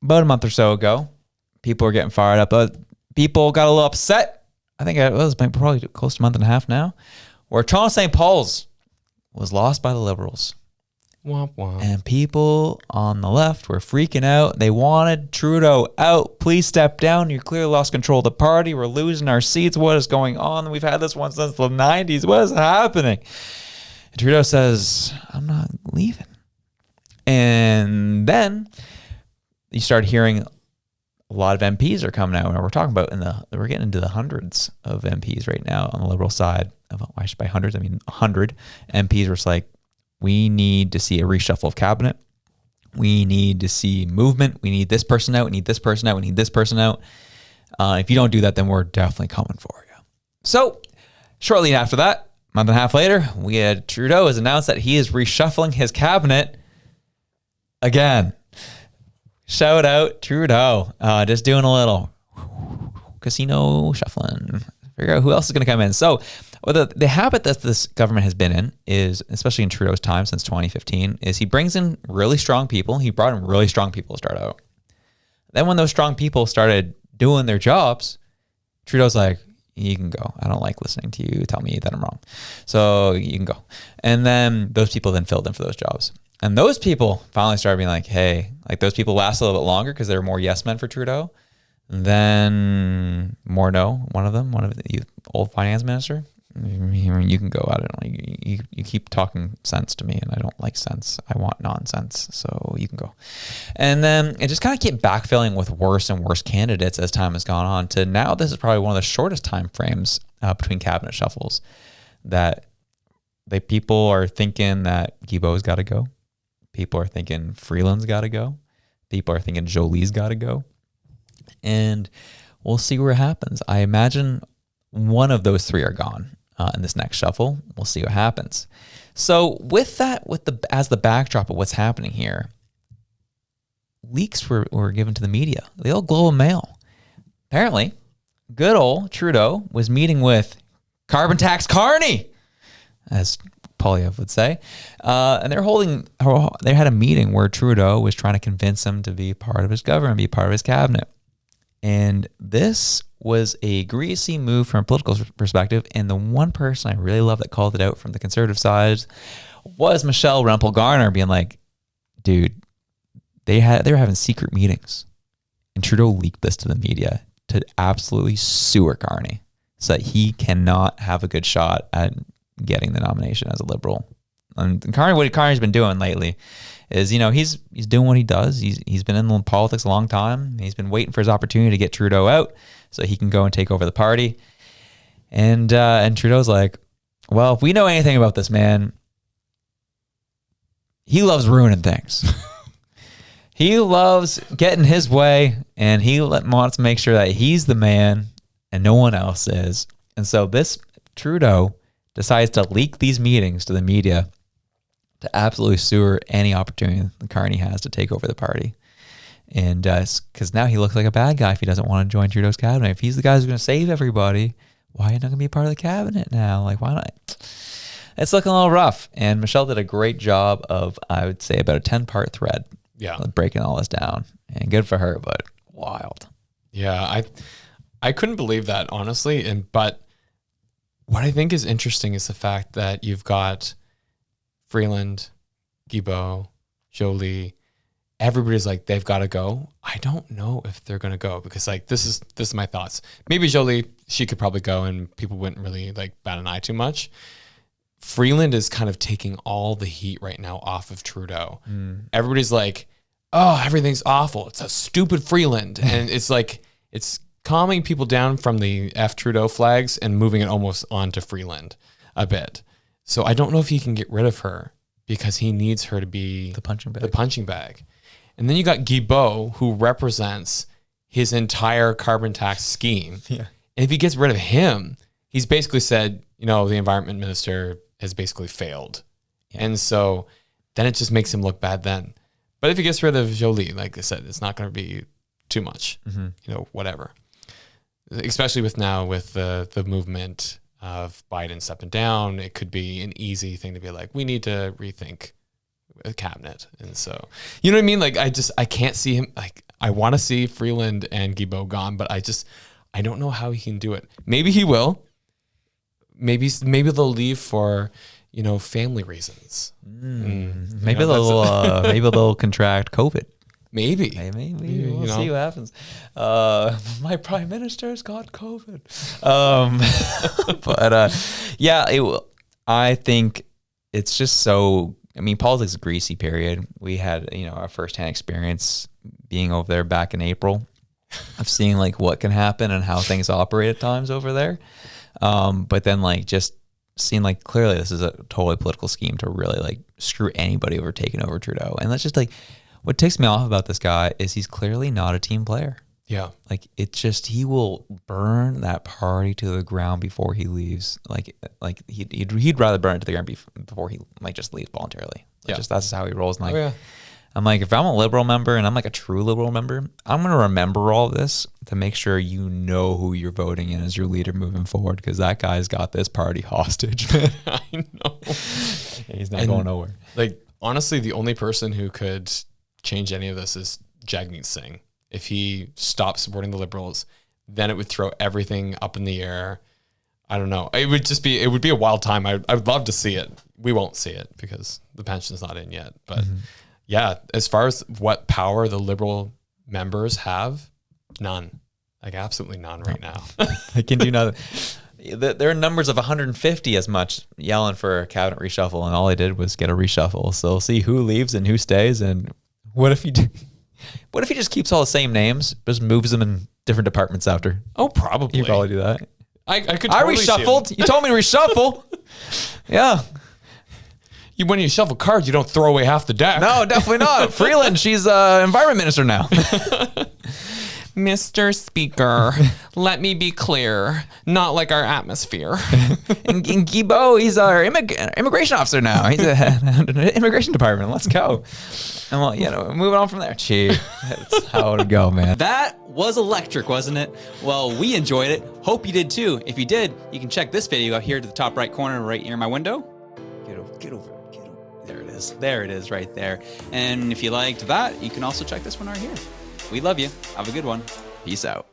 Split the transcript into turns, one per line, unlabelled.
about a month or so ago, people were getting fired up. But people got a little upset. I think it was probably close to a month and a half now, where Toronto St. Paul's was lost by the Liberals.
Womp womp.
And people on the left were freaking out. They wanted Trudeau out. Please step down. You clearly lost control of the party. We're losing our seats. What is going on? We've had this one since the 90s. What is happening? And Trudeau says, I'm not leaving. And then you start hearing a lot of MPs are coming out. And we're talking about we're getting into the hundreds of MPs right now on the Liberal side. By hundreds, I mean 100 MPs were like, we need to see a reshuffle of cabinet. We need to see movement. We need this person out. We need this person out. We need this person out. If you don't do that, then we're definitely coming for you. So shortly after that, a month and a half later, we had Trudeau has announced that he is reshuffling his cabinet again. Shout out Trudeau. Just doing a little casino shuffling. Figure out who else is going to come in. So the habit that this government has been in is, especially in Trudeau's time since 2015, is he brings in really strong people. He brought in really strong people to start out. Then when those strong people started doing their jobs, Trudeau's like, you can go. I don't like listening to you tell me that I'm wrong. So you can go. And then those people then filled in for those jobs. And those people finally started being like, hey, like those people last a little bit longer because they were more yes men for Trudeau. And then Morneau, one of the old finance minister, you can go. I don't know. You keep talking sense to me, and I don't like sense. I want nonsense. So you can go. And then it just kind of kept backfilling with worse and worse candidates as time has gone on. To now, this is probably one of the shortest time frames between cabinet shuffles. That people are thinking that Guilbeault's got to go. People are thinking Freeland's got to go. People are thinking Jolie's got to go. And we'll see what happens. I imagine one of those three are gone in this next shuffle. We'll see what happens. So with that, as the backdrop of what's happening here, leaks were given to the media. The old Globe and Mail. Apparently, good old Trudeau was meeting with Carbon Tax Carney, as Polyev would say. And they had a meeting where Trudeau was trying to convince him to be part of his government, be part of his cabinet. And this was a greasy move from a political perspective. And the one person I really love that called it out from the conservative side was Michelle Rempel-Garner being like, dude, they were having secret meetings. And Trudeau leaked this to the media to absolutely sewer Carney so that he cannot have a good shot at getting the nomination as a Liberal. And Carney, what Carney's been doing lately is, he's doing what he does. He's been in politics a long time. He's been waiting for his opportunity to get Trudeau out so he can go and take over the party. And Trudeau's like, well, if we know anything about this man, he loves ruining things. He loves getting his way, and he wants to make sure that he's the man and no one else is. And so this Trudeau decides to leak these meetings to the media to absolutely sewer any opportunity that Carney has to take over the party. And because now he looks like a bad guy if he doesn't want to join Trudeau's cabinet. If he's the guy who's going to save everybody, why are you not going to be a part of the cabinet now? Like, why not? It's looking a little rough. And Michelle did a great job of, I would say, about a 10-part thread. Yeah. Breaking all this down. And good for her, but wild.
Yeah, I couldn't believe that, honestly. But what I think is interesting is the fact that you've got Freeland, Guilbeault, Jolie, everybody's like, they've got to go. I don't know if they're going to go because this is my thoughts. Maybe Jolie, she could probably go and people wouldn't really bat an eye too much. Freeland is kind of taking all the heat right now off of Trudeau. Everybody's like, oh, everything's awful. It's a stupid Freeland. And it's calming people down from the F Trudeau flags and moving it almost onto Freeland a bit. So I don't know if he can get rid of her because he needs her to be
the punching bag.
And then you got Guilbeault, who represents his entire carbon tax scheme. Yeah. And if he gets rid of him, he's basically said, the environment minister has basically failed. Yeah. And so then it just makes him look bad then. But if he gets rid of Jolie, like I said, it's not going to be too much, whatever. Especially with the movement of Biden stepping down, it could be an easy thing to be like, we need to rethink a cabinet. And so, you know what I mean? I can't see him, I want to see Freeland and Guilbeault gone, but I don't know how he can do it. Maybe he will. Maybe they'll leave for, family reasons.
Maybe they'll contract COVID. Maybe we'll see what happens. My prime minister's got COVID. But I think it's just so. I mean, politics is a greasy period. We had our firsthand experience being over there back in April of seeing like what can happen and how things operate at times over there. But then like just seeing like clearly this is a totally political scheme to really like screw anybody over taking over Trudeau. And that's just like. What ticks me off about this guy is he's clearly not a team player.
Yeah.
Like it's just, he will burn that party to the ground before he leaves. Like he'd rather burn it to the ground before he like just leaves voluntarily. That's how he rolls. And like, I'm like, if I'm a Liberal member and I'm like a true Liberal member, I'm going to remember all this to make sure you know who you're voting in as your leader moving forward. Cause that guy's got this party hostage, man.
I know.
He's not going nowhere.
Like honestly, the only person who could change any of this is Jagmeet Singh. If he stopped supporting the Liberals, then it would throw everything up in the air. I don't know. It would be a wild time. I would love to see it. We won't see it because the pension's not in yet. But yeah, as far as what power the Liberal members have, none. Like absolutely none right now.
They can do nothing. There are numbers of 150 as much yelling for a cabinet reshuffle, and all I did was get a reshuffle. So we'll see who leaves and who stays. And what if he just keeps all the same names, just moves them in different departments after?
Oh, probably.
He'd probably do that.
I could totally
reshuffled. You told me to reshuffle. Yeah.
When you shuffle cards, you don't throw away half the deck.
No, definitely not. Freeland, she's environment minister now.
Mr. Speaker, let me be clear. Not like our atmosphere.
and Guilbeault, he's our immigration officer now. He's a immigration department. Let's go. And well, moving on from there. Gee, that's how it would go, man.
That was electric, wasn't it? Well, we enjoyed it. Hope you did too. If you did, you can check this video out here to the top right corner right near my window. Get over. There it is. There it is right there. And if you liked that, you can also check this one right here. We love you. Have a good one. Peace out.